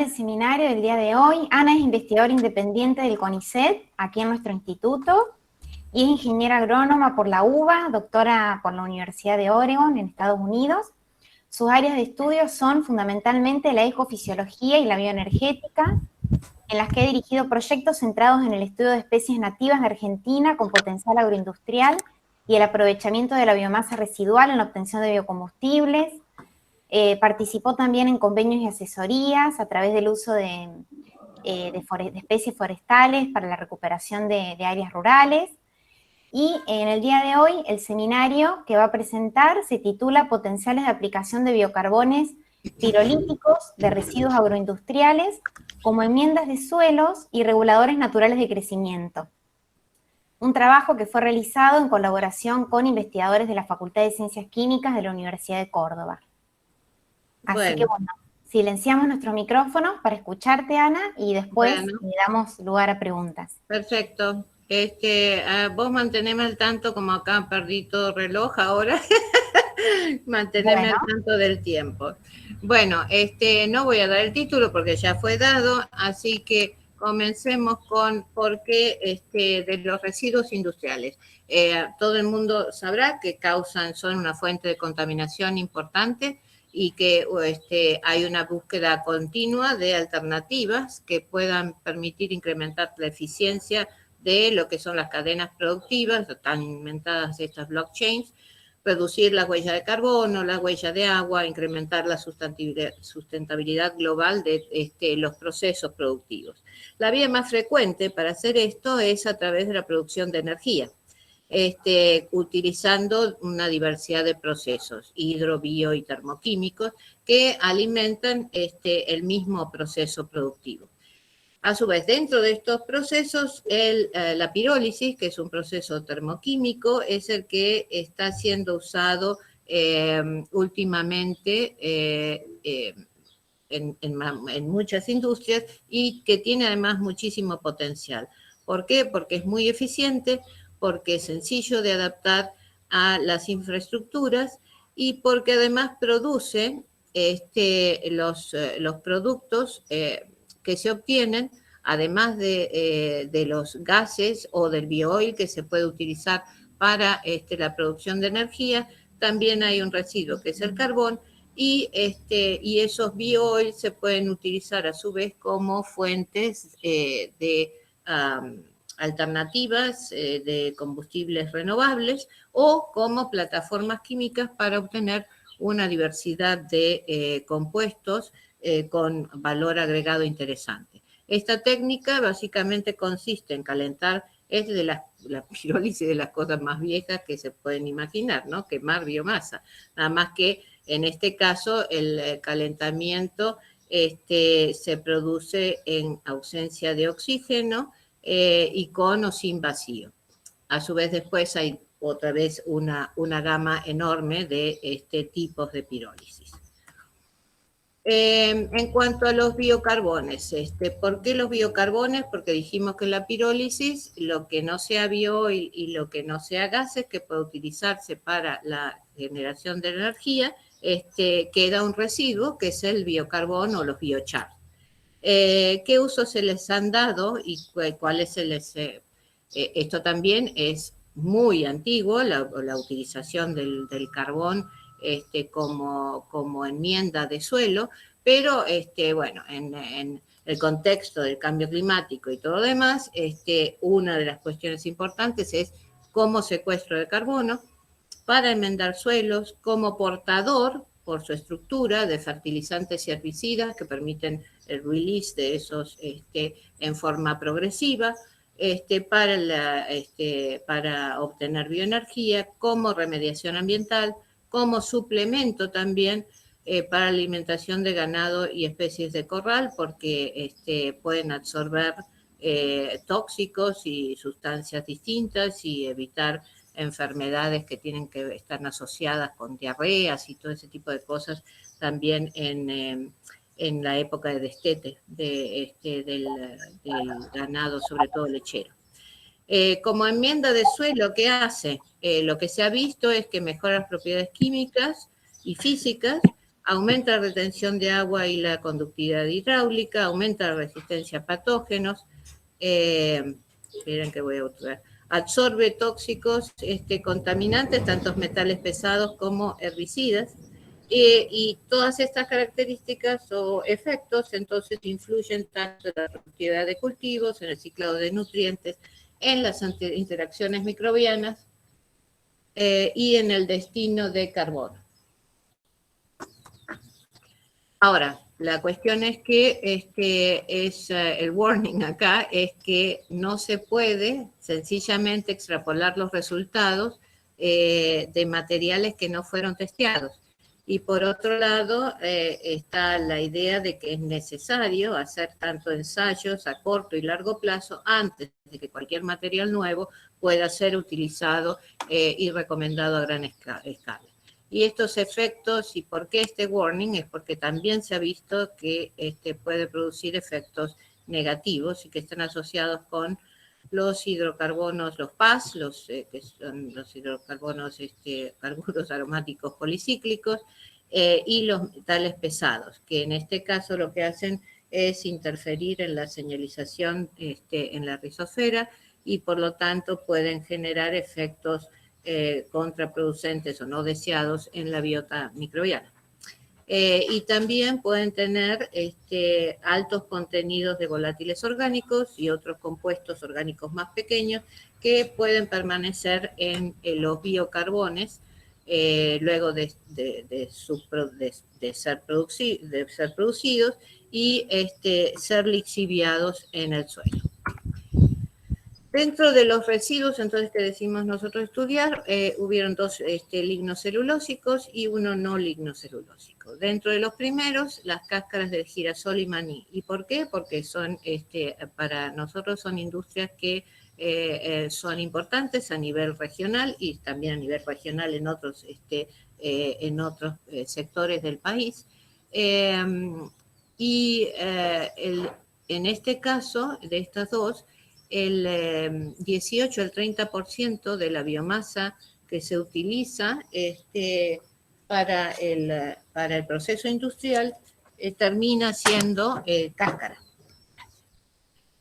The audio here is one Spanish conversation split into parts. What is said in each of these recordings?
el seminario del día de hoy. Ana es investigadora independiente del CONICET, aquí en nuestro instituto, y es ingeniera agrónoma por la UBA, doctora por la Universidad de Oregon, en Estados Unidos. Sus áreas de estudio son fundamentalmente la ecofisiología y la bioenergética, en las que he dirigido proyectos centrados en el estudio de especies nativas de Argentina con potencial agroindustrial y el aprovechamiento de la biomasa residual en la obtención de biocombustibles. Participó también en convenios y asesorías a través del uso de especies forestales para la recuperación de áreas rurales. Y en el día de hoy, el seminario que va a presentar se titula Potenciales de aplicación de biocarbones pirolíticos de residuos agroindustriales como enmiendas de suelos y reguladores naturales de crecimiento. Un trabajo que fue realizado en colaboración con investigadores de la Facultad de Ciencias Químicas de la Universidad de Córdoba. Así que bueno, silenciamos nuestros micrófonos para escucharte, Ana, y después le damos lugar a preguntas. Perfecto. Vos manteneme al tanto, como acá perdí todo reloj ahora, manteneme al tanto del tiempo. Bueno, no voy a dar el título porque ya fue dado, así que comencemos con por qué de los residuos industriales. Todo el mundo sabrá que son una fuente de contaminación importante y que hay una búsqueda continua de alternativas que puedan permitir incrementar la eficiencia de lo que son las cadenas productivas, tan inventadas estas blockchains, reducir la huella de carbono, la huella de agua, incrementar la sustentabilidad global de los procesos productivos. La vía más frecuente para hacer esto es a través de la producción de energía, utilizando una diversidad de procesos, hidro, bio y termoquímicos, que alimentan el mismo proceso productivo. A su vez, dentro de estos procesos, la pirólisis, que es un proceso termoquímico, es el que está siendo usado últimamente en muchas industrias y que tiene además muchísimo potencial. ¿Por qué? Porque es muy eficiente, porque es sencillo de adaptar a las infraestructuras y porque además produce los productos que se obtienen, además de los gases o del bioil que se puede utilizar para la producción de energía, también hay un residuo que es el carbón, y esos bioil se pueden utilizar a su vez como fuentes de alternativas de combustibles renovables o como plataformas químicas para obtener una diversidad de compuestos con valor agregado interesante. Esta técnica básicamente consiste en calentar, es de la pirólisis de las cosas más viejas que se pueden imaginar, ¿no? Quemar biomasa. Nada más que en este caso el calentamiento se produce en ausencia de oxígeno y con o sin vacío. A su vez después hay otra vez una gama enorme de tipos de pirólisis. En cuanto a los biocarbones, ¿por qué los biocarbones? Porque dijimos que en la pirólisis lo que no sea bioil y lo que no sea gases que puede utilizarse para la generación de energía, queda un residuo que es el biocarbón o los biochar. ¿Qué usos se les han dado y cuáles se les... esto también es muy antiguo, la utilización del carbón como enmienda de suelo, pero bueno, en el contexto del cambio climático y todo lo demás, una de las cuestiones importantes es como secuestro de carbono para enmendar suelos, como portador por su estructura de fertilizantes y herbicidas que permiten el release de esos en forma progresiva, para obtener bioenergía, como remediación ambiental, como suplemento también para alimentación de ganado y especies de corral, porque pueden absorber tóxicos y sustancias distintas y evitar enfermedades que tienen que estar asociadas con diarreas y todo ese tipo de cosas también en la época de destete del ganado, sobre todo lechero. Como enmienda de suelo, ¿qué hace? Lo que se ha visto es que mejora las propiedades químicas y físicas aumenta la retención de agua y la conductividad hidráulica, aumenta la resistencia a patógenos, miren que voy a usar, absorbe tóxicos, contaminantes, tanto metales pesados como herbicidas, y todas estas características o efectos entonces influyen tanto en la productividad de cultivos, en el ciclado de nutrientes, en las interacciones microbianas y en el destino de carbono. Ahora, la cuestión es que el warning acá es que no se puede sencillamente extrapolar los resultados de materiales que no fueron testeados. Y por otro lado, está la idea de que es necesario hacer tanto ensayos a corto y largo plazo antes de que cualquier material nuevo pueda ser utilizado y recomendado a gran escala. Y estos efectos, y por qué este warning, es porque también se ha visto que puede producir efectos negativos y que están asociados con los hidrocarbonos, los PAS, que son los hidrocarbonos, carburos aromáticos policíclicos, y los metales pesados, que en este caso lo que hacen es interferir en la señalización en la rizosfera y por lo tanto pueden generar efectos contraproducentes o no deseados en la biota microbiana. Y también pueden tener altos contenidos de volátiles orgánicos y otros compuestos orgánicos más pequeños que pueden permanecer en los biocarbones luego de ser producidos y ser lixiviados en el suelo. Dentro de los residuos, entonces, que decimos nosotros estudiar, hubieron dos lignocelulósicos y uno no lignocelulósico. Dentro de los primeros, las cáscaras del girasol y maní. ¿Y por qué? Porque son, para nosotros son industrias que son importantes a nivel regional y también a nivel regional en otros, sectores del país. En este caso, de estas dos, el 18 al 30% de la biomasa que se utiliza para el proceso industrial termina siendo cáscara.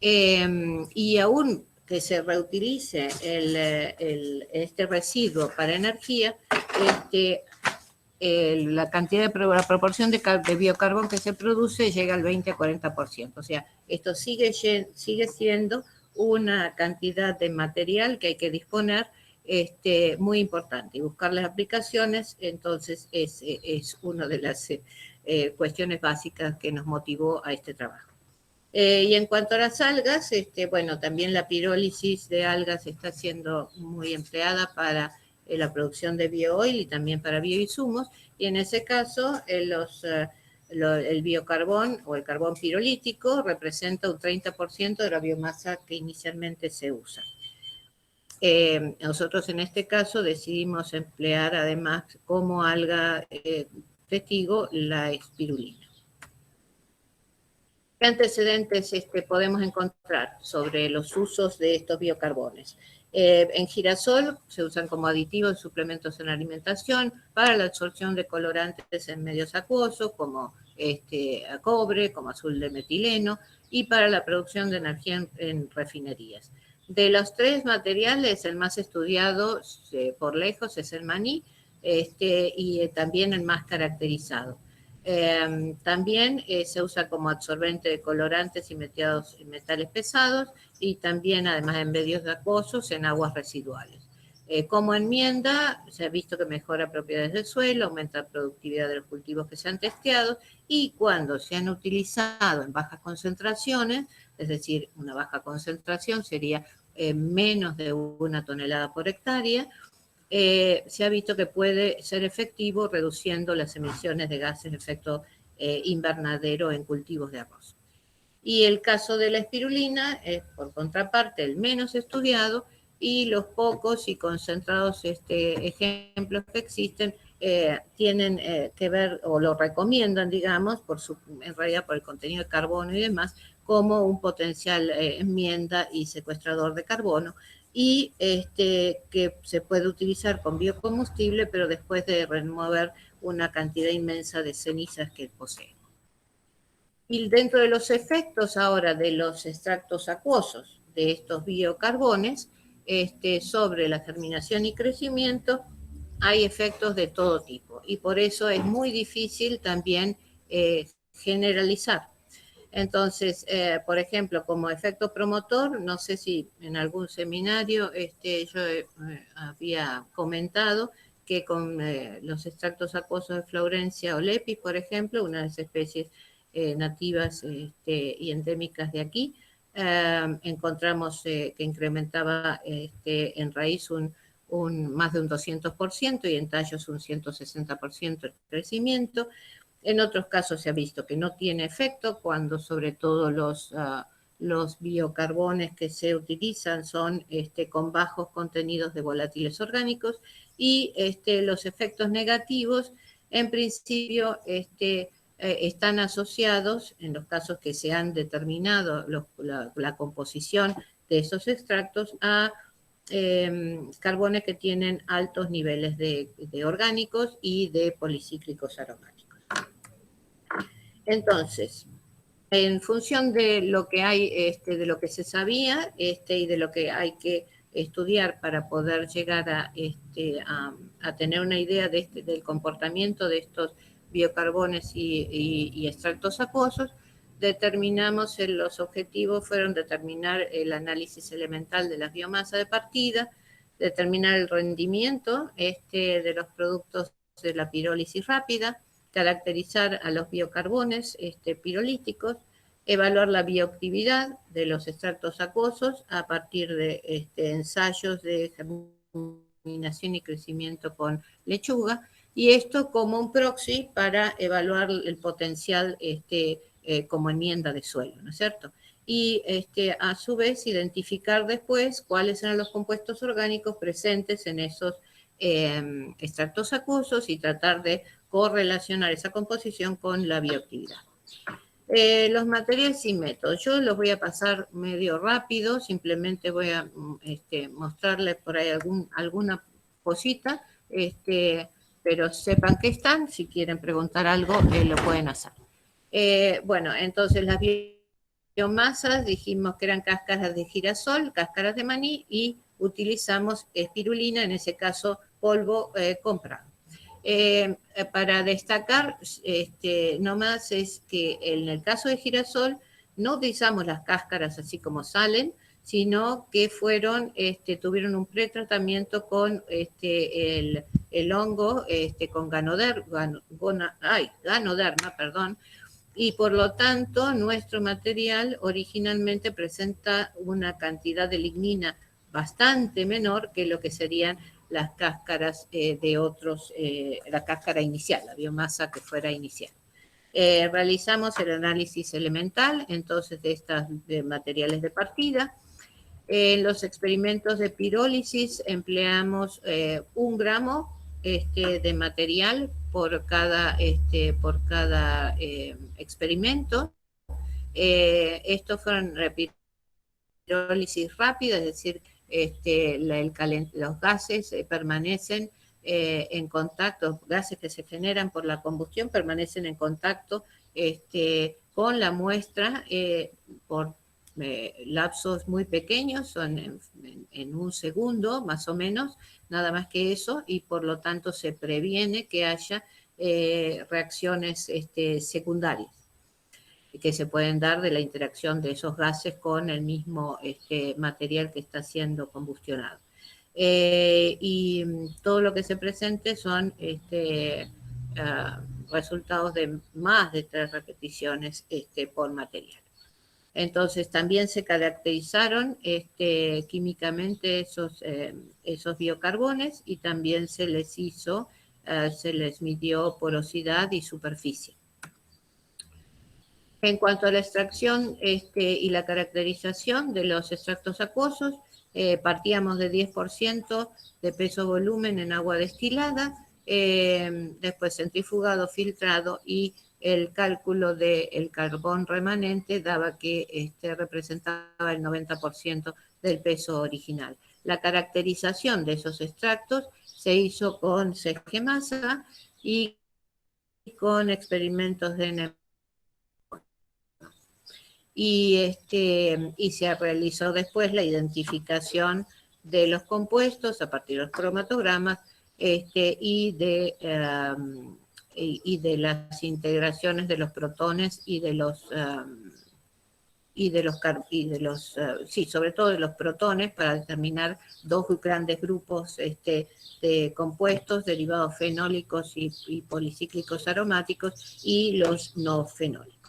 Y aún que se reutilice este residuo para energía, la cantidad la proporción de biocarbón que se produce llega al 20 a 40%. O sea, esto sigue siendo una cantidad de material que hay que disponer muy importante. Y buscar las aplicaciones, entonces, es una de las cuestiones básicas que nos motivó a este trabajo. Y en cuanto a las algas, bueno, también la pirólisis de algas está siendo muy empleada para la producción de biooil y también para bioinsumos, y en ese caso el biocarbón o el carbón pirolítico representa un 30% de la biomasa que inicialmente se usa. Nosotros en este caso decidimos emplear además como alga testigo la espirulina. ¿Qué antecedentes podemos encontrar sobre los usos de estos biocarbones? En girasol se usan como aditivos en suplementos en alimentación para la absorción de colorantes en medios acuosos como cobre, como azul de metileno, y para la producción de energía en refinerías. De los tres materiales, el más estudiado por lejos es el maní y también el más caracterizado. También se usa como absorbente de colorantes y metales pesados y también además en medios acuosos en aguas residuales. Como enmienda se ha visto que mejora propiedades del suelo, aumenta la productividad de los cultivos que se han testeado y cuando se han utilizado en bajas concentraciones, es decir, una baja concentración sería menos de 1 tonelada por hectárea, se ha visto que puede ser efectivo reduciendo las emisiones de gases de efecto invernadero en cultivos de arroz. Y el caso de la espirulina es, por contraparte, el menos estudiado y los pocos y concentrados ejemplos que existen tienen que ver, o lo recomiendan, digamos, en realidad por el contenido de carbono y demás, como un potencial enmienda y secuestrador de carbono, y que se puede utilizar con biocombustible, pero después de remover una cantidad inmensa de cenizas que posee. Y dentro de los efectos ahora de los extractos acuosos de estos biocarbones, sobre la germinación y crecimiento, hay efectos de todo tipo. Y por eso es muy difícil también generalizar. Entonces, por ejemplo, como efecto promotor, no sé si en algún seminario yo había comentado que con los extractos acuosos de Florencia olepi, por ejemplo, una de las especies nativas y endémicas de aquí, encontramos que incrementaba en raíz más de un 200% y en tallos un 160% el crecimiento. En otros casos se ha visto que no tiene efecto cuando sobre todo los biocarbones que se utilizan son con bajos contenidos de volátiles orgánicos y los efectos negativos en principio están asociados, en los casos que se han determinado la composición de esos extractos, a carbones que tienen altos niveles de orgánicos y de policíclicos aromáticos. Entonces, en función de lo que hay, de lo que se sabía y de lo que hay que estudiar para poder llegar a tener una idea del comportamiento de estos biocarbones y extractos acuosos, determinamos, los objetivos fueron determinar el análisis elemental de las biomasas de partida, determinar el rendimiento de los productos de la pirólisis rápida, caracterizar a los biocarbones pirolíticos, evaluar la bioactividad de los extractos acuosos a partir de ensayos de germinación y crecimiento con lechuga, y esto como un proxy para evaluar el potencial como enmienda de suelo, ¿no es cierto? Y a su vez identificar después cuáles eran los compuestos orgánicos presentes en esos extractos acuosos y tratar de correlacionar esa composición con la bioactividad. Los materiales y métodos, yo los voy a pasar medio rápido, simplemente voy a mostrarles por ahí alguna cosita, pero sepan que están, si quieren preguntar algo, lo pueden hacer. Bueno, entonces las biomasas dijimos que eran cáscaras de girasol, cáscaras de maní y utilizamos espirulina, en ese caso polvo comprado. Para destacar nomás es que en el caso de girasol no utilizamos las cáscaras así como salen, sino que tuvieron un pretratamiento con el hongo, con ganoderma, perdón, y por lo tanto nuestro material originalmente presenta una cantidad de lignina bastante menor que lo que serían las cáscaras de otros, la cáscara inicial, la biomasa que fuera inicial. Realizamos el análisis elemental, entonces, de estos materiales de partida. En los experimentos de pirólisis empleamos 1 gramo de material por cada experimento. Estos fueron pirólisis rápida, es decir, los gases permanecen en contacto, gases que se generan por la combustión permanecen en contacto con la muestra por lapsos muy pequeños, son en 1 segundo más o menos, nada más que eso, y por lo tanto se previene que haya reacciones secundarias que se pueden dar de la interacción de esos gases con el mismo material que está siendo combustionado. Y todo lo que se presente son resultados de más de 3 repeticiones por material. Entonces también se caracterizaron químicamente esos biocarbones y también se les midió porosidad y superficie. En cuanto a la extracción y la caracterización de los extractos acuosos, partíamos de 10% de peso-volumen en agua destilada, después centrifugado, filtrado, y el cálculo del carbón remanente daba que representaba el 90% del peso original. la caracterización de esos extractos se hizo con CG-masa y con experimentos de NMR. Y se realizó después la identificación de los compuestos a partir de los cromatogramas y de las integraciones de los protones y de los sobre todo de los protones, para determinar dos grandes grupos de compuestos derivados fenólicos y policíclicos aromáticos y los no fenólicos.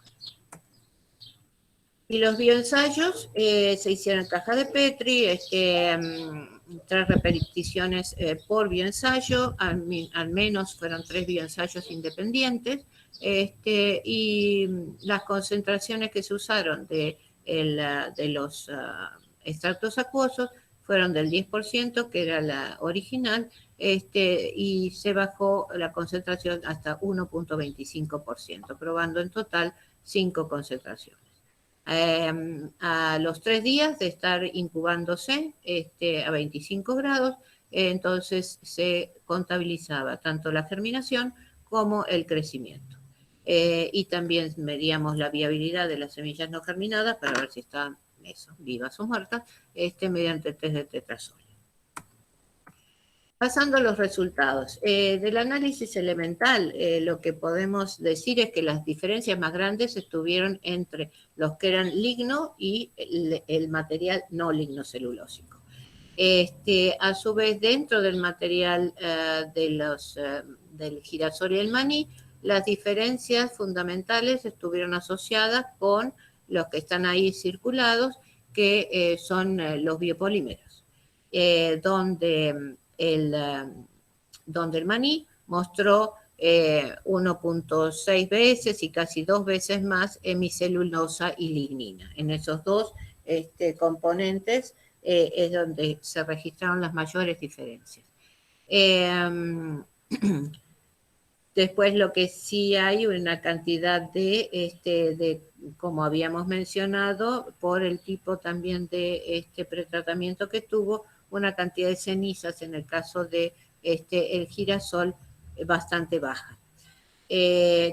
Y los bioensayos se hicieron en caja de Petri, 3 repeticiones por bioensayo, al menos fueron 3 bioensayos independientes, y las concentraciones que se usaron de los extractos acuosos fueron del 10%, que era la original, y se bajó la concentración hasta 1.25%, probando en total 5 concentraciones. A los 3 días de estar incubándose a 25 grados, entonces se contabilizaba tanto la germinación como el crecimiento. Y también medíamos la viabilidad de las semillas no germinadas para ver si estaban vivas o muertas, mediante test de tetrazolio. Pasando a los resultados. Del análisis elemental, lo que podemos decir es que las diferencias más grandes estuvieron entre los que eran ligno y el material no lignocelulósico. A su vez, dentro del material del girasol y el maní, las diferencias fundamentales estuvieron asociadas con los que están ahí circulados, que son los biopolímeros, donde el maní mostró 1.6 veces y casi 2 veces más hemicelulosa y lignina. En esos dos componentes es donde se registraron las mayores diferencias. Después lo que sí hay una cantidad de, como habíamos mencionado, por el tipo también de pretratamiento que tuvo, una cantidad de cenizas en el caso de el girasol bastante baja.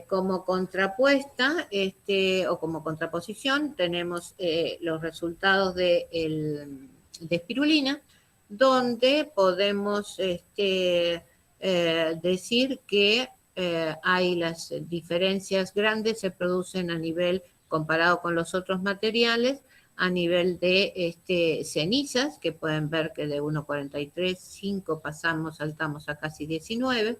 Como contrapuesta o como contraposición tenemos los resultados de espirulina, donde podemos decir que hay las diferencias grandes, se producen a nivel, comparado con los otros materiales, a nivel de cenizas, que pueden ver que de 1,43,5 saltamos a casi 19,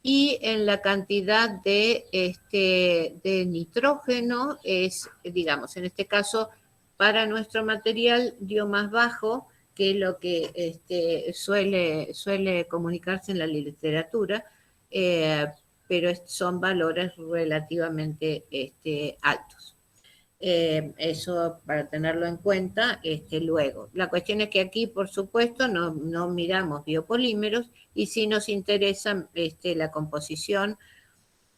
y en la cantidad de nitrógeno digamos, en este caso, para nuestro material dio más bajo que lo que suele comunicarse en la literatura, pero son valores relativamente altos. Eso para tenerlo en cuenta luego. La cuestión es que aquí, por supuesto, no miramos biopolímeros y sí nos interesa la composición,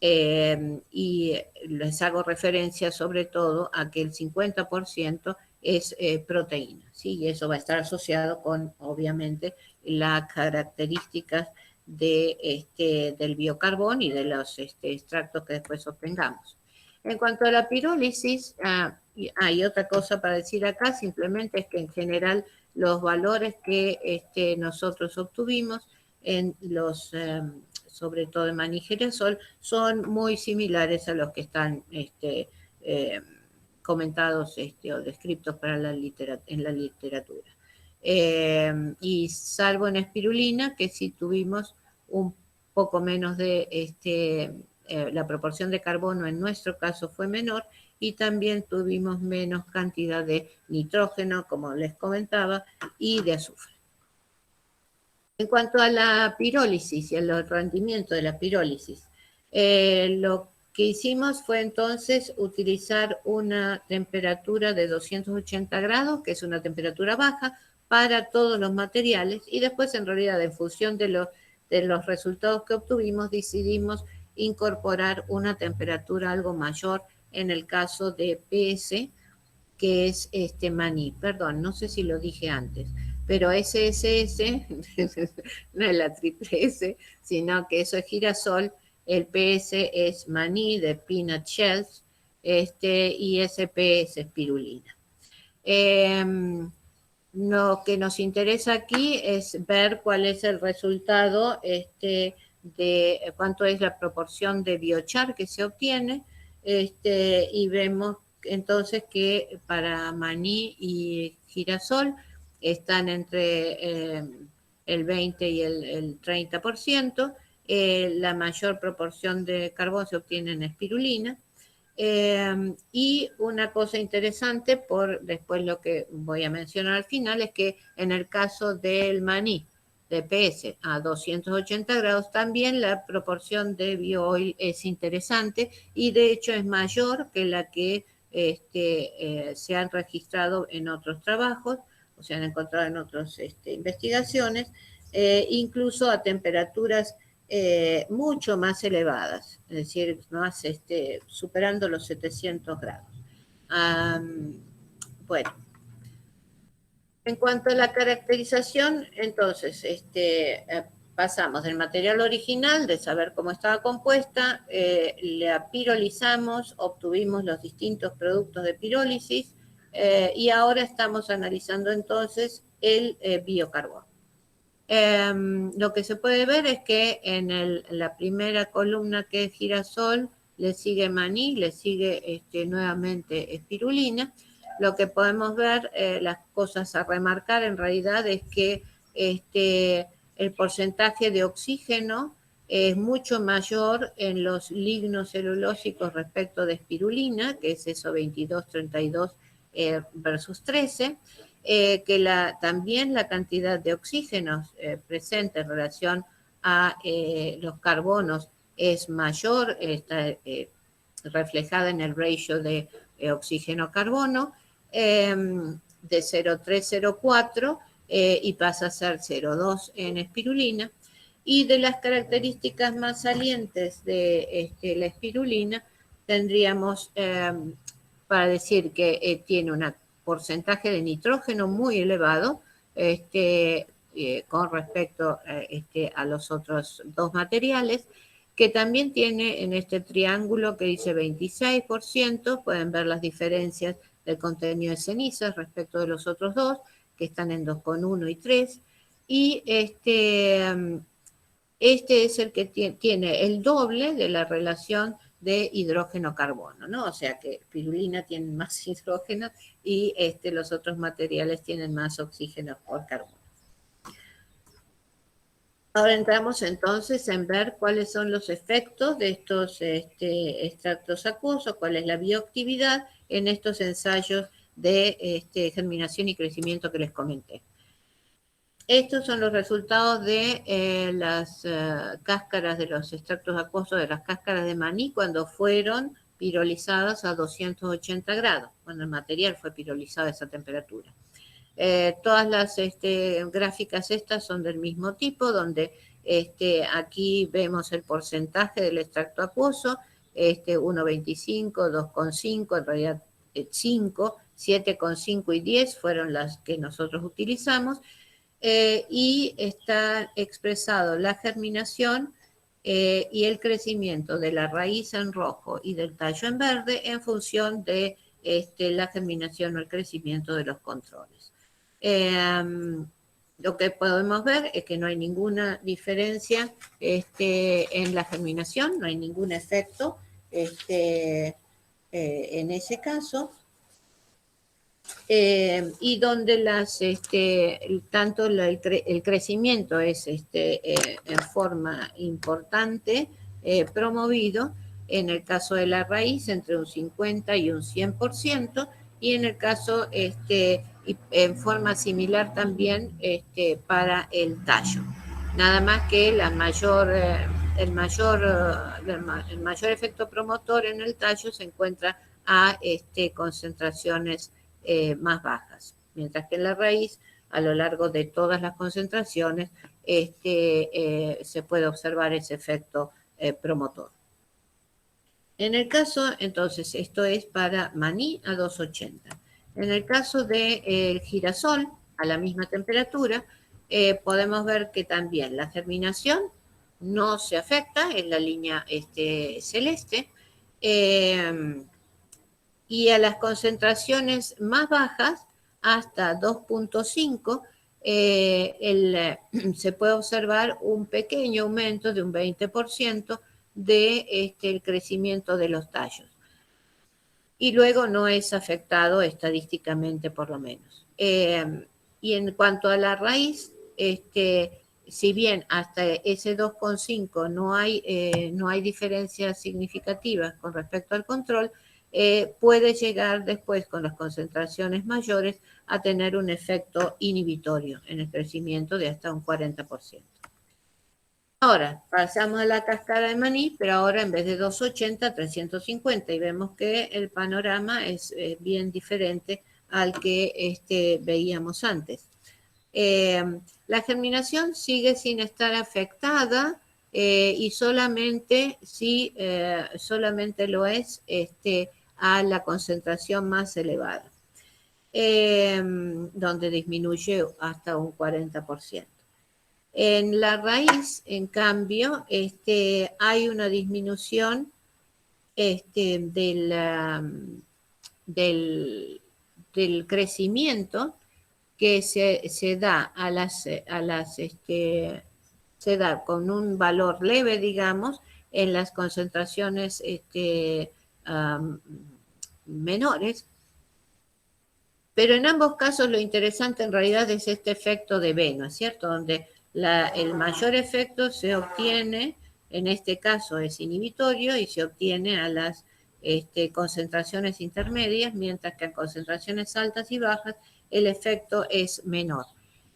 y les hago referencia sobre todo a que el 50% es proteína, ¿sí? Y eso va a estar asociado con, obviamente, las características del biocarbón y de los extractos que después obtengamos. En cuanto a la pirólisis, hay otra cosa para decir acá, simplemente es que en general los valores que nosotros obtuvimos en los, sobre todo en maní y girasol, son muy similares a los que están comentados o descritos en la literatura. Y salvo en espirulina, que sí tuvimos un poco menos de la proporción de carbono en nuestro caso fue menor, y también tuvimos menos cantidad de nitrógeno, como les comentaba, y de azufre. En cuanto a la pirólisis y al rendimiento de la pirólisis, lo que hicimos fue entonces utilizar una temperatura de 280 grados, que es una temperatura baja, para todos los materiales, y después en realidad en función de los resultados que obtuvimos decidimos incorporar una temperatura algo mayor en el caso de PS, que es maní. Perdón, no sé si lo dije antes, pero SSS no es la triple S, sino que eso es girasol, el PS es maní de peanut shells, y SP es espirulina. Lo que nos interesa aquí es ver cuál es el resultado de cuánto es la proporción de biochar que se obtiene, y vemos entonces que para maní y girasol están entre el 20 y el 30%. La mayor proporción de carbón se obtiene en espirulina. Y una cosa interesante, por después lo que voy a mencionar al final, es que en el caso del maní de PS a 280 grados, también la proporción de bio-oil es interesante y de hecho es mayor que la que se han registrado en otros trabajos, o se han encontrado en otras investigaciones, incluso a temperaturas mucho más elevadas, es decir, más superando los 700 grados. Bueno, en cuanto a la caracterización, entonces, pasamos del material original, de saber cómo estaba compuesta, la pirolizamos, obtuvimos los distintos productos de pirólisis, y ahora estamos analizando entonces el biocarbono. Lo que se puede ver es que en la primera columna, que es girasol, le sigue maní, le sigue nuevamente espirulina. Lo que podemos ver, las cosas a remarcar en realidad es que el porcentaje de oxígeno es mucho mayor en los lignocelulósicos respecto de espirulina, que es eso 22, 32 versus 13. Que también la cantidad de oxígenos presente en relación a los carbonos es mayor, está reflejada en el ratio de oxígeno-carbono, de 0,304 y pasa a ser 0,2 en espirulina. Y de las características más salientes de la espirulina, tendríamos para decir que tiene una porcentaje de nitrógeno muy elevado con respecto a los otros dos materiales, que también tiene en este triángulo que dice 26%, pueden ver las diferencias del contenido de cenizas respecto de los otros dos, que están en 2,1 y 3, y este es el que tiene el doble de la relación de hidrógeno-carbono, ¿no? O sea que pirulina tiene más hidrógeno y los otros materiales tienen más oxígeno por carbono. Ahora entramos entonces en ver cuáles son los efectos de estos extractos acuosos, cuál es la bioactividad en estos ensayos de germinación y crecimiento que les comenté. Estos son los resultados de las cáscaras de los extractos acuosos de las cáscaras de maní cuando fueron pirolizadas a 280 grados, cuando el material fue pirolizado a esa temperatura. Todas las gráficas estas son del mismo tipo, donde aquí vemos el porcentaje del extracto acuoso, 1,25, 2,5, en realidad 5, 7,5 y 10 fueron las que nosotros utilizamos. Y está expresado la germinación y el crecimiento de la raíz en rojo y del tallo en verde en función de la germinación o el crecimiento de los controles. Lo que podemos ver es que no hay ninguna diferencia en la germinación, no hay ningún efecto en ese caso. Y donde tanto el crecimiento es en forma importante promovido, en el caso de la raíz entre un 50 y un 100%, y en el caso en forma similar también para el tallo. Nada más que el mayor efecto promotor en el tallo se encuentra a concentraciones más bajas, mientras que en la raíz, a lo largo de todas las concentraciones, se puede observar ese efecto promotor. En el caso, entonces, esto es para maní a 280. En el caso del girasol, a la misma temperatura, podemos ver que también la germinación no se afecta en la línea celeste, y a las concentraciones más bajas, hasta 2.5, se puede observar un pequeño aumento de un 20% de el crecimiento de los tallos. Y luego no es afectado estadísticamente, por lo menos. Y en cuanto a la raíz, si bien hasta ese 2.5 no hay diferencias significativas con respecto al control, puede llegar después, con las concentraciones mayores, a tener un efecto inhibitorio en el crecimiento de hasta un 40%. Ahora, pasamos a la cáscara de maní, pero ahora en vez de 280, 350, y vemos que el panorama es bien diferente al que veíamos antes. La germinación sigue sin estar afectada, y solamente lo es a la concentración más elevada, donde disminuye hasta un 40%. En la raíz, en cambio, hay una disminución del crecimiento que se da se da con un valor leve, digamos, en las concentraciones menores. Pero en ambos casos lo interesante en realidad es este efecto de B, ¿no es cierto? Donde el mayor efecto se obtiene, en este caso es inhibitorio, y se obtiene a las concentraciones intermedias, mientras que en concentraciones altas y bajas el efecto es menor.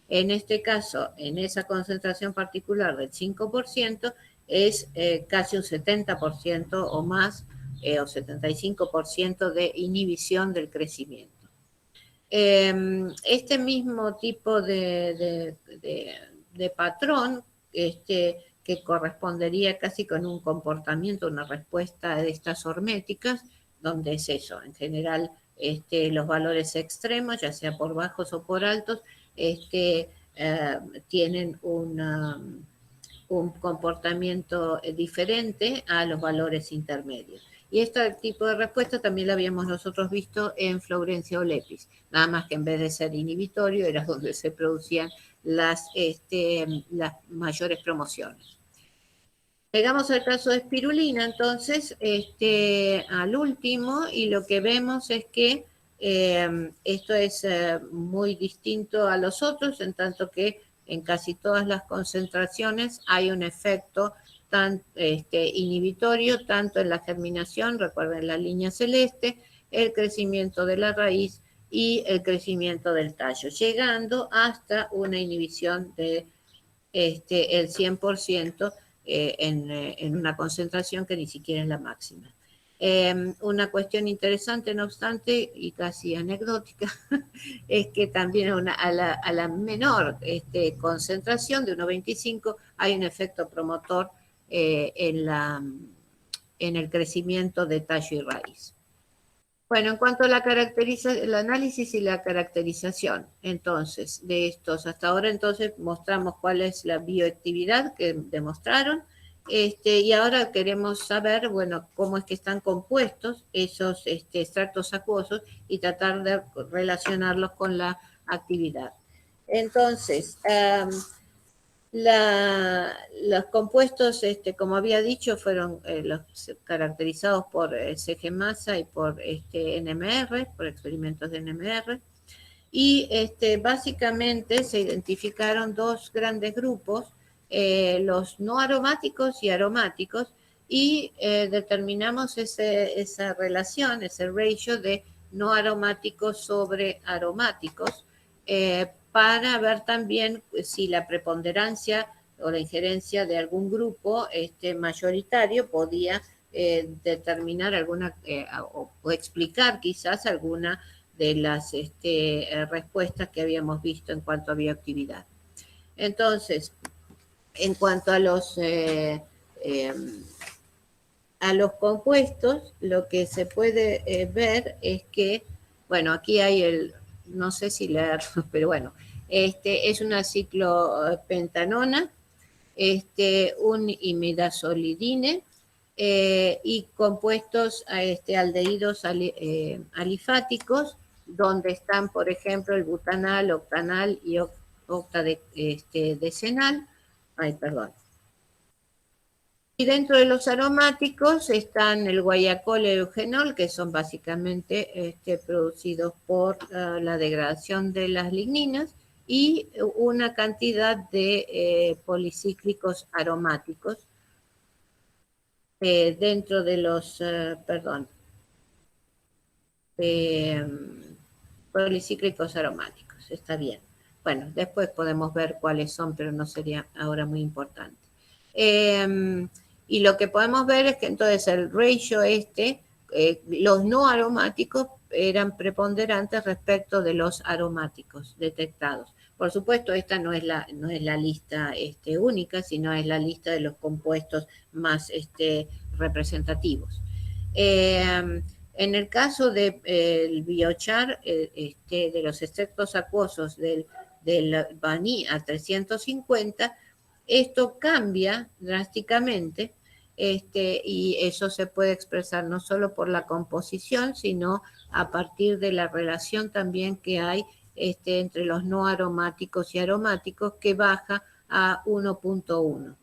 En este caso, en esa concentración particular del 5%, es casi un 70% o más, o 75% de inhibición del crecimiento. Este mismo tipo de patrón, que correspondería casi con un comportamiento, una respuesta de estas horméticas, donde es eso, en general los valores extremos, ya sea por bajos o por altos, tienen un comportamiento diferente a los valores intermedios. Y este tipo de respuesta también la habíamos nosotros visto en Flaurencia o Lepis, nada más que en vez de ser inhibitorio era donde se producían las mayores promociones. Llegamos al caso de espirulina, entonces, al último, y lo que vemos es que esto es muy distinto a los otros, en tanto que en casi todas las concentraciones hay un efecto inhibitorio, tanto en la germinación, recuerden la línea celeste, el crecimiento de la raíz y el crecimiento del tallo, llegando hasta una inhibición de el 100%, en una concentración que ni siquiera es la máxima. Una cuestión interesante, no obstante, y casi anecdótica, es que también a la menor concentración de 1,25 hay un efecto promotor en el crecimiento de tallo y raíz. Bueno, en cuanto a el análisis y la caracterización, entonces, de estos, hasta ahora entonces mostramos cuál es la bioactividad que demostraron, y ahora queremos saber, bueno, cómo es que están compuestos esos extractos acuosos y tratar de relacionarlos con la actividad. Entonces, los compuestos, como había dicho, fueron los caracterizados por CGMASA y por NMR, por experimentos de NMR. Y básicamente se identificaron dos grandes grupos, los no aromáticos y aromáticos, y determinamos esa relación, ese ratio de no aromáticos sobre aromáticos, para ver también si la preponderancia o la injerencia de algún grupo mayoritario podía determinar alguna o explicar quizás alguna de las respuestas que habíamos visto en cuanto a bioactividad. Entonces, en cuanto a los compuestos, lo que se puede ver es que Bueno, aquí hay no sé si leerlo, pero bueno, es una ciclopentanona, un imidazolidine, y compuestos aldehídos alifáticos, donde están, por ejemplo, el butanal, octanal y octadecenal. Ay, perdón. Y dentro de los aromáticos están el guayacol y el eugenol, que son básicamente producidos por la degradación de las ligninas, y una cantidad de policíclicos aromáticos dentro de los, policíclicos aromáticos, está bien. Bueno, después podemos ver cuáles son, pero no sería ahora muy importante. Y lo que podemos ver es que entonces el ratio los no aromáticos eran preponderantes respecto de los aromáticos detectados. Por supuesto, esta no es la lista única, sino es la lista de los compuestos más representativos. En el caso del biochar, de los extractos acuosos del Baní a 350, esto cambia drásticamente, y eso se puede expresar no solo por la composición, sino a partir de la relación también que hay entre los no aromáticos y aromáticos, que baja a 1.1.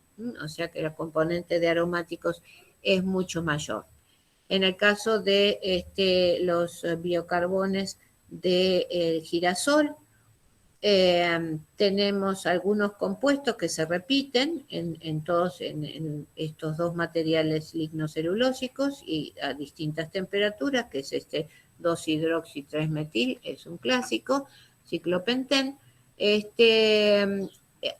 O sea que el componente de aromáticos es mucho mayor. En el caso de los biocarbones de girasol, tenemos algunos compuestos que se repiten en estos dos materiales lignocelulósicos y a distintas temperaturas, que es 2-hidroxi-3-metil, es un clásico, ciclopentén.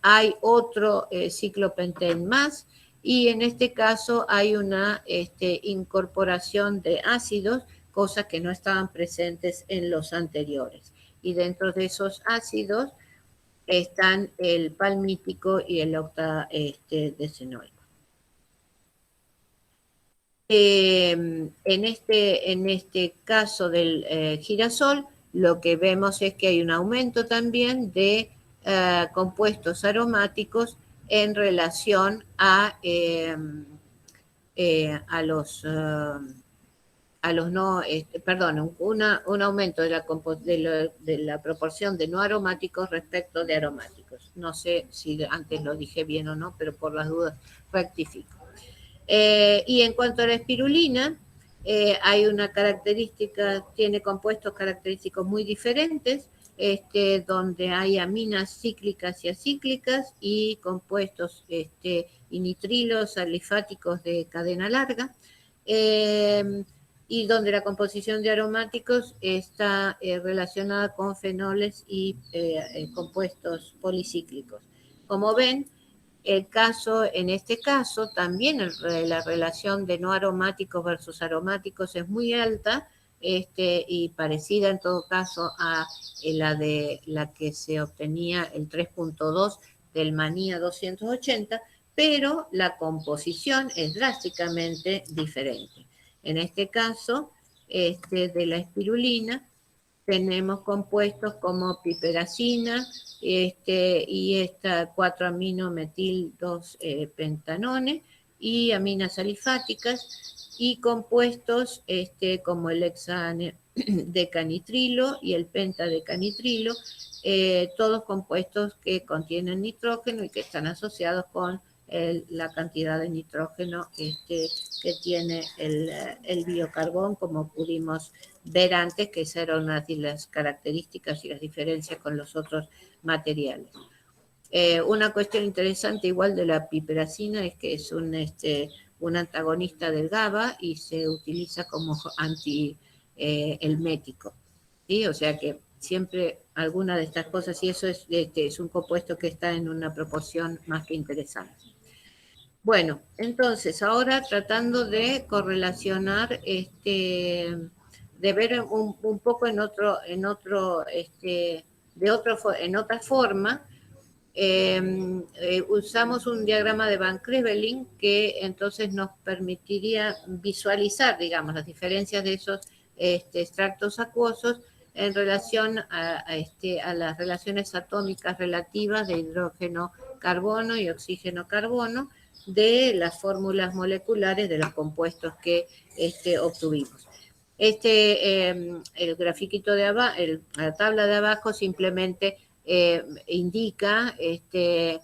Hay otro ciclopentén más, y en este caso hay una incorporación de ácidos, cosas que no estaban presentes en los anteriores. Y dentro de esos ácidos están el palmítico y el octadecenoico. En este caso del girasol, lo que vemos es que hay un aumento también de compuestos aromáticos en relación a los no, un aumento de la proporción de no aromáticos respecto de aromáticos. No sé si antes lo dije bien o no, pero por las dudas rectifico. Y en cuanto a la espirulina, hay una característica, tiene compuestos característicos muy diferentes, donde hay aminas cíclicas y acíclicas y compuestos y nitrilos alifáticos de cadena larga. Y donde la composición de aromáticos está relacionada con fenoles y compuestos policíclicos. Como ven, en este caso, también la relación de no aromáticos versus aromáticos es muy alta, y parecida en todo caso a la que se obtenía el 3.2 del Manía 280, pero la composición es drásticamente diferente. En este caso, de la espirulina, tenemos compuestos como piperacina y esta 4-aminometil 2-pentanone y aminas alifáticas, y compuestos como el hexadecanitrilo y el pentadecanitrilo, todos compuestos que contienen nitrógeno y que están asociados con la cantidad de nitrógeno que tiene el biocarbón, como pudimos ver antes, que esa era una de las características y las diferencias con los otros materiales. Una cuestión interesante igual de la piperacina es que es un antagonista del GABA y se utiliza como antihelmético, ¿sí? O sea que siempre alguna de estas cosas, y eso es un compuesto que está en una proporción más que interesante. Bueno, entonces ahora tratando de correlacionar, de ver un poco en otra forma, usamos un diagrama de Van Creveling que entonces nos permitiría visualizar, digamos, las diferencias de esos extractos acuosos en relación a las relaciones atómicas relativas de hidrógeno-carbono y oxígeno-carbono de las fórmulas moleculares de los compuestos que obtuvimos. El grafiquito de abajo, la tabla de abajo simplemente indica que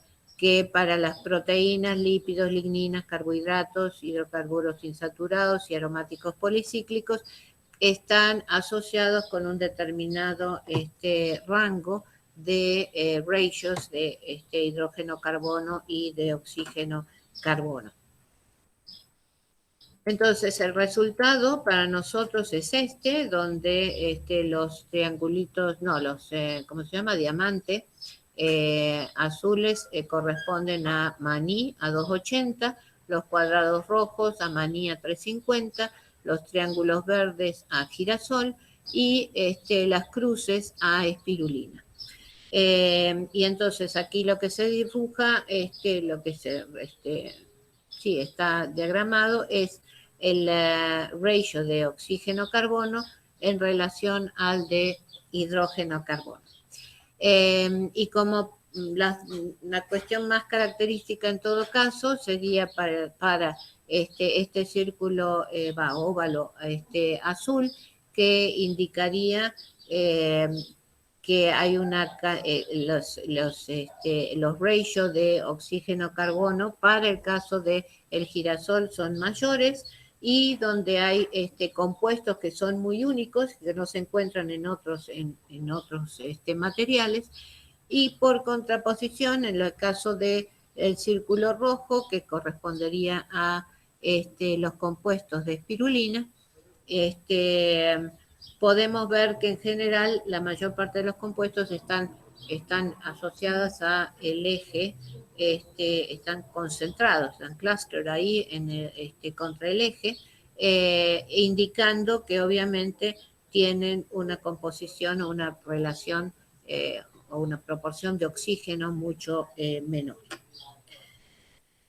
para las proteínas, lípidos, ligninas, carbohidratos, hidrocarburos insaturados y aromáticos policíclicos están asociados con un determinado rango de ratios de hidrógeno-carbono y de oxígeno-carbono. Entonces, el resultado para nosotros es donde los triangulitos, no, ¿cómo se llama? Diamante, azules corresponden a maní a 280, los cuadrados rojos a maní a 350, los triángulos verdes a girasol y las cruces a espirulina. Y entonces aquí lo que se dibuja, lo que sí está diagramado es el ratio de oxígeno-carbono en relación al de hidrógeno-carbono. Y como la cuestión más característica en todo caso sería para este círculo óvalo azul que indicaría que hay los ratios de oxígeno-carbono para el caso del girasol son mayores y donde hay compuestos que son muy únicos, que no se encuentran en otros materiales, y por contraposición, en el caso del círculo rojo, que correspondería a los compuestos de espirulina, podemos ver que en general la mayor parte de los compuestos están asociadas a el eje, están concentrados, están clustered ahí contra el eje, indicando que obviamente tienen una composición o una relación o una proporción de oxígeno mucho menor.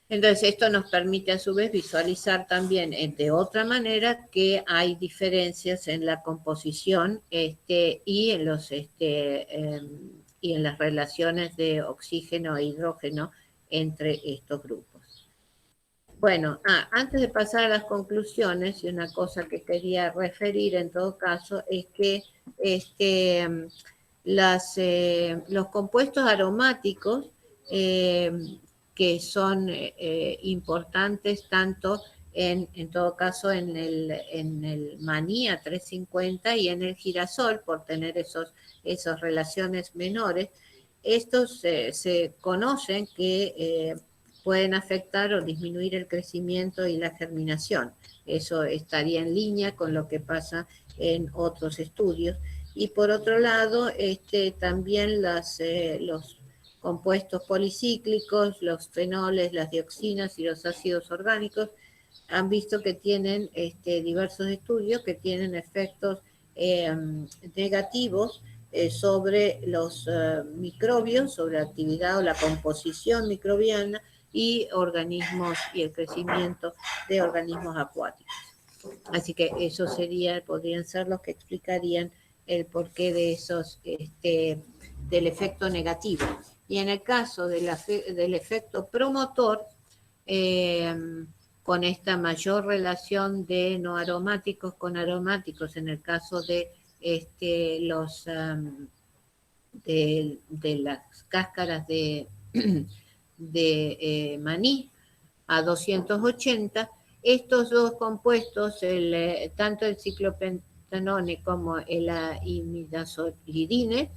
Entonces, esto nos permite a su vez visualizar también de otra manera que hay diferencias en la composición y en las relaciones de oxígeno e hidrógeno entre estos grupos. Bueno, antes de pasar a las conclusiones, y una cosa que quería referir en todo caso es que los compuestos aromáticos que son importantes tanto en todo caso en el maní a 350 y en el girasol por tener esas relaciones menores. Estos se conocen que pueden afectar o disminuir el crecimiento y la germinación. Eso estaría en línea con lo que pasa en otros estudios. Y por otro lado, también los compuestos policíclicos, los fenoles, las dioxinas y los ácidos orgánicos han visto que tienen diversos estudios que tienen efectos negativos sobre los microbios, sobre la actividad o la composición microbiana y organismos y el crecimiento de organismos acuáticos. Así que eso podrían ser los que explicarían el porqué de del efecto negativo. Y en el caso del efecto promotor, con esta mayor relación de no aromáticos con aromáticos, en el caso de las cáscaras de maní a 280, estos dos compuestos, tanto el ciclopentanone como el imidazolidine,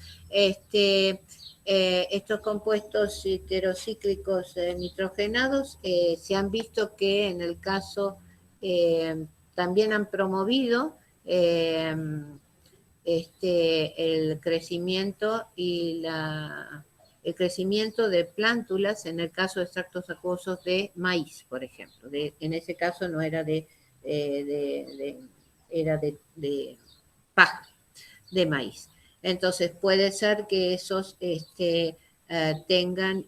estos compuestos heterocíclicos nitrogenados se han visto que en el caso también han promovido el crecimiento el crecimiento de plántulas en el caso de extractos acuosos de maíz, por ejemplo. En ese caso no era era de paja, de maíz. Entonces puede ser que esos tengan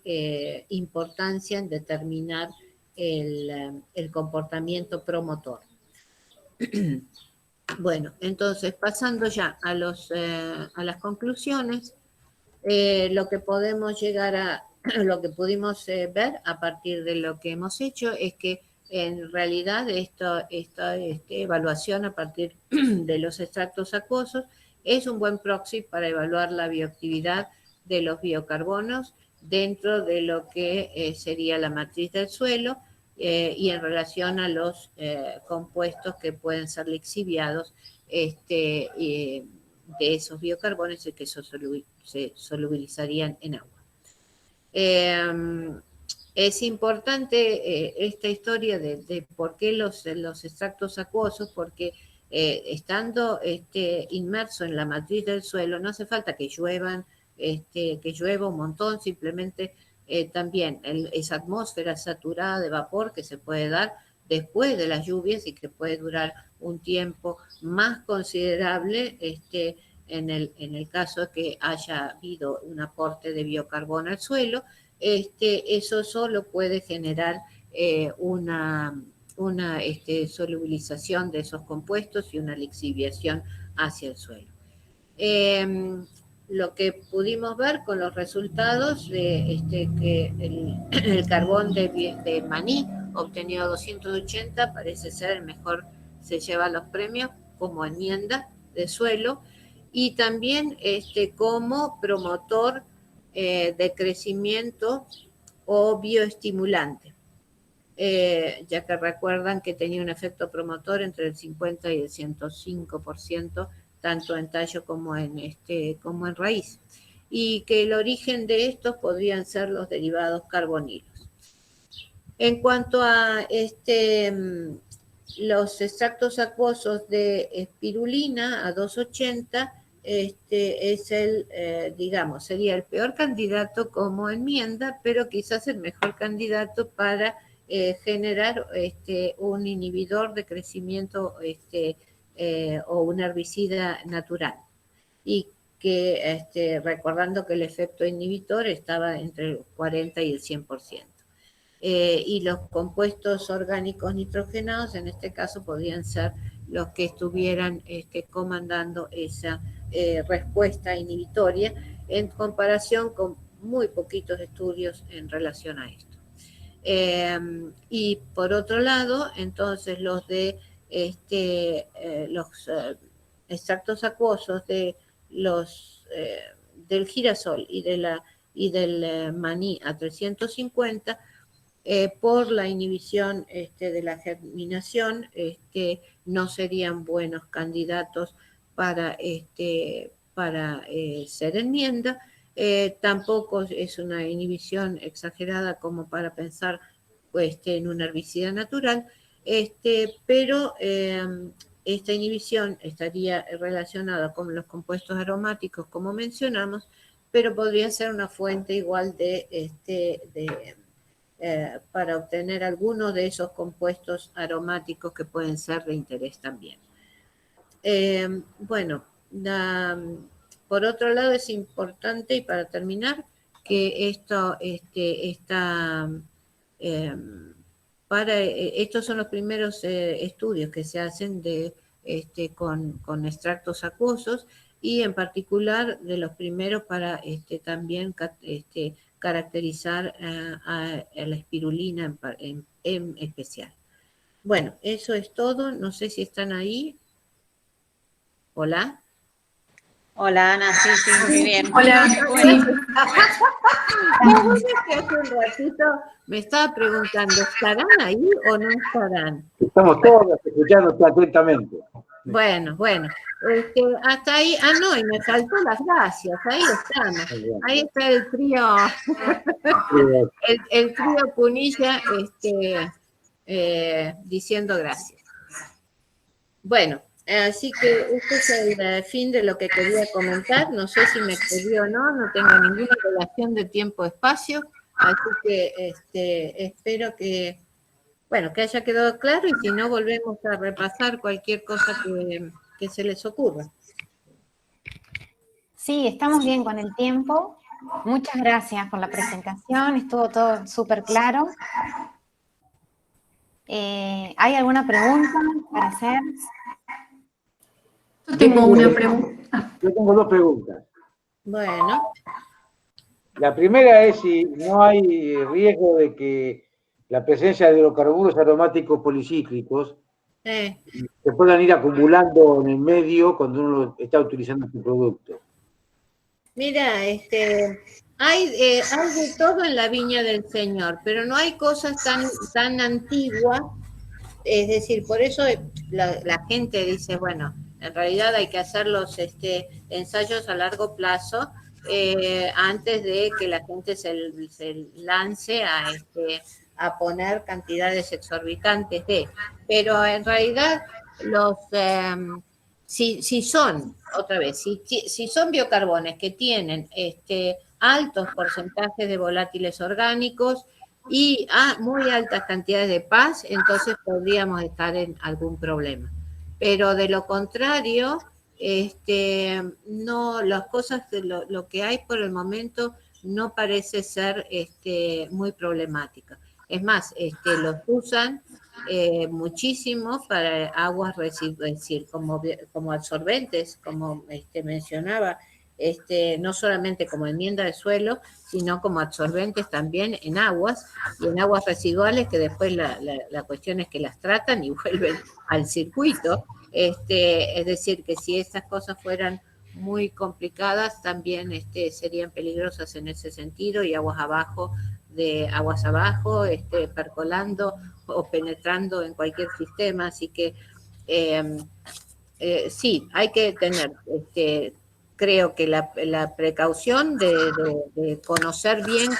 importancia en determinar el comportamiento promotor. Bueno, entonces, pasando ya a las conclusiones, lo que podemos llegar a, lo que pudimos ver a partir de lo que hemos hecho es que en realidad esta evaluación a partir de los extractos acuosos es un buen proxy para evaluar la bioactividad de los biocarbonos dentro de lo que sería la matriz del suelo y en relación a los compuestos que pueden ser lixiviados de esos biocarbones y que se solubilizarían en agua. Es importante esta historia de por qué los extractos acuosos, porque estando inmerso en la matriz del suelo, no hace falta que llueva un montón, simplemente también esa atmósfera saturada de vapor que se puede dar después de las lluvias y que puede durar un tiempo más considerable en el caso de que haya habido un aporte de biocarbono al suelo, eso solo puede generar una solubilización de esos compuestos y una lixiviación hacia el suelo. Lo que pudimos ver con los resultados de que el carbón de maní obtenido 280 parece ser el mejor, se lleva los premios como enmienda de suelo y también como promotor de crecimiento o bioestimulante, ya que recuerdan que tenía un efecto promotor entre el 50 y el 105%, tanto en tallo como en raíz, y que el origen de estos podrían ser los derivados carbonilos. En cuanto a los extractos acuosos de espirulina a 280, es sería el peor candidato como enmienda, pero quizás el mejor candidato para generar un inhibidor de crecimiento o un herbicida natural. Y que, recordando que el efecto inhibitor estaba entre el 40 y el 100%. Y los compuestos orgánicos nitrogenados, en este caso, podrían ser los que estuvieran comandando esa respuesta inhibitoria en comparación con muy poquitos estudios en relación a esto. Y por otro lado, entonces los extractos acuosos de del girasol y del maní a 350, por la inhibición de la germinación, no serían buenos candidatos para ser enmienda. Tampoco es una inhibición exagerada como para pensar en un herbicida natural, pero esta inhibición estaría relacionada con los compuestos aromáticos, como mencionamos, pero podría ser una fuente igual para obtener algunos de esos compuestos aromáticos que pueden ser de interés también. Bueno, por otro lado es importante, y para terminar, que estos son los primeros estudios que se hacen con extractos acuosos y en particular de los primeros para también caracterizar a la espirulina en especial. Bueno, eso es todo. No sé si están ahí. Hola. Hola, Ana, sí, muy bien. Hola, bueno. Hace un ratito me estaba preguntando, ¿estarán ahí o no estarán? Estamos todos escuchándote atentamente. Bueno, hasta ahí, no, y me faltó las gracias, ahí estamos, ahí está el trío, el trío Punilla, diciendo gracias. Bueno, así que este es el fin de lo que quería comentar, no sé si me excedí o no tengo ninguna relación de tiempo-espacio, así que espero que haya quedado claro, y si no, volvemos a repasar cualquier cosa que se les ocurra. Sí, estamos bien con el tiempo. Muchas gracias por la presentación, estuvo todo súper claro. ¿Hay alguna pregunta para hacer? Yo tengo una pregunta. Yo tengo dos preguntas. Bueno, La primera es si no hay riesgo de que la presencia de hidrocarburos aromáticos policíclicos se puedan ir acumulando en el medio cuando uno está utilizando este producto. mira, hay de todo en la viña del Señor, pero no hay cosas tan antiguas. Es decir, por eso la gente dice, bueno, en realidad hay que hacer los ensayos a largo plazo antes de que la gente se lance a poner cantidades exorbitantes pero en realidad si son, otra vez, si son biocarbones que tienen altos porcentajes de volátiles orgánicos y muy altas cantidades de paz, entonces podríamos estar en algún problema. Pero de lo contrario, no, las cosas, lo que hay por el momento no parece ser muy problemática. Es más, los usan muchísimo para aguas residuales, es decir, como absorbentes, como mencionaba, no solamente como enmienda de suelo, sino como absorbentes también en aguas y en aguas residuales que después la cuestión es que las tratan y vuelven al circuito. Es decir, que si estas cosas fueran muy complicadas, también serían peligrosas en ese sentido y aguas abajo, percolando o penetrando en cualquier sistema. Así que sí, hay que tener, creo que la precaución de conocer bien